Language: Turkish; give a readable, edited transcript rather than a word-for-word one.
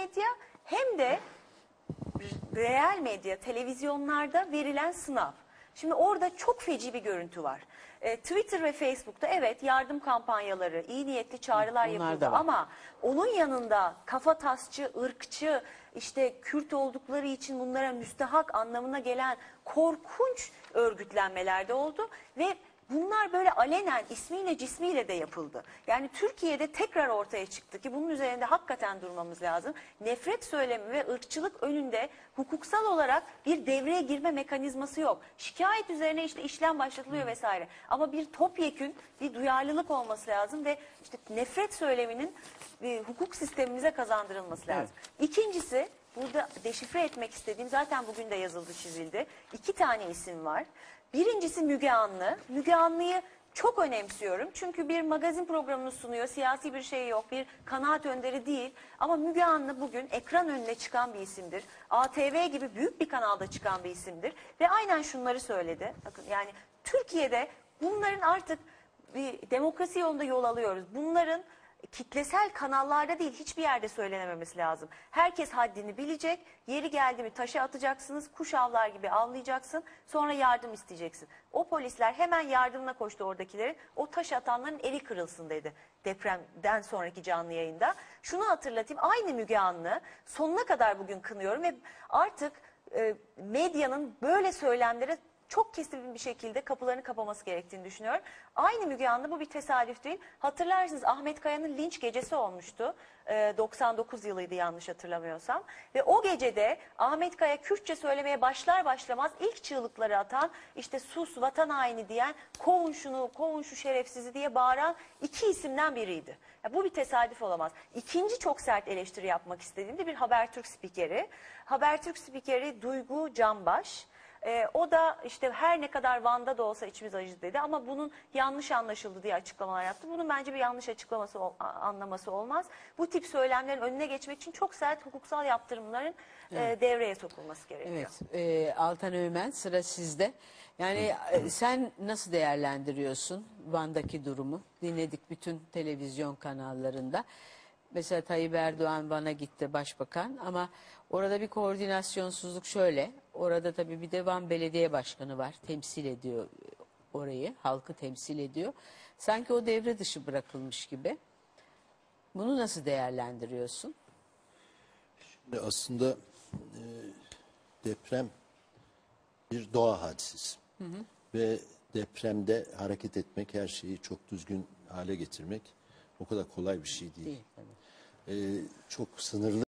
medya hem de reel medya, televizyonlarda verilen sınav. Şimdi orada çok feci bir görüntü var. Twitter ve Facebook'ta evet yardım kampanyaları, iyi niyetli çağrılar Onlar yapıldı da var. ama onun yanında kafatasçı, ırkçı, işte Kürt oldukları için bunlara müstehak anlamına gelen korkunç örgütlenmeler de oldu ve bunlar böyle alenen ismiyle cismiyle de yapıldı. Yani Türkiye'de tekrar ortaya çıktı ki bunun üzerinde hakikaten durmamız lazım. Nefret söylemi ve ırkçılık önünde hukuksal olarak bir devreye girme mekanizması yok. Şikayet üzerine işte işlem başlatılıyor vesaire. Ama bir topyekün bir duyarlılık olması lazım ve işte nefret söyleminin hukuk sistemimize kazandırılması lazım. İkincisi burada deşifre etmek istediğim zaten bugün de yazıldı çizildi. 2 tane isim var. Birincisi Müge Anlı. Müge Anlı'yı çok önemsiyorum. Çünkü bir magazin programını sunuyor. Siyasi bir şey yok. Bir kanaat önderi değil. Ama Müge Anlı bugün ekran önüne çıkan bir isimdir. ATV gibi büyük bir kanalda çıkan bir isimdir. Ve aynen şunları söyledi. Bakın yani Türkiye'de bunların artık bir demokrasi yolunda yol alıyoruz. Bunların kitlesel kanallarda değil hiçbir yerde söylenememesi lazım. Herkes haddini bilecek. Yeri geldi mi taşı atacaksınız. Kuş avlar gibi avlayacaksın. Sonra yardım isteyeceksin. O polisler hemen yardımına koştu oradakilerin. O taş atanların eli kırılsın dedi. Depremden sonraki canlı yayında. Şunu hatırlatayım. Aynı Müge Anlı sonuna kadar bugün kınıyorum ve artık medyanın böyle söylemlere çok keskin bir şekilde kapılarını kapaması gerektiğini düşünüyorum. Aynı Müge Anlı bu bir tesadüf değil. Hatırlarsınız Ahmet Kaya'nın linç gecesi olmuştu. 99 yılıydı yanlış hatırlamıyorsam. Ve o gecede Ahmet Kaya Kürtçe söylemeye başlar başlamaz ilk çığlıkları atan işte sus vatan haini diyen kovun şunu kovun şu şerefsizi diye bağıran 2 isimden biriydi. Ya bu bir tesadüf olamaz. İkinci çok sert eleştiri yapmak istediğimde bir Habertürk spikeri. Habertürk spikeri Duygu Canbaş. O da işte her ne kadar Van'da da olsa içimiz acıdı dedi ama bunun yanlış anlaşıldı diye açıklamalar yaptı. Bunun bence bir yanlış açıklaması anlaması olmaz. Bu tip söylemlerin önüne geçmek için çok sert hukuksal yaptırımların devreye sokulması gerekiyor. Evet, Altan Öğmen sıra sizde. Yani sen nasıl değerlendiriyorsun Van'daki durumu? Dinledik bütün televizyon kanallarında. Mesela Tayyip Erdoğan Van'a gitti başbakan ama orada bir koordinasyonsuzluk şöyle. Orada tabii bir de Van Belediye Başkanı var. Temsil ediyor orayı, halkı temsil ediyor. Sanki o devre dışı bırakılmış gibi. Bunu nasıl değerlendiriyorsun? Aslında deprem bir doğa hadisesi. Ve depremde hareket etmek, her şeyi çok düzgün hale getirmek o kadar kolay bir şey değil. Çok sınırlı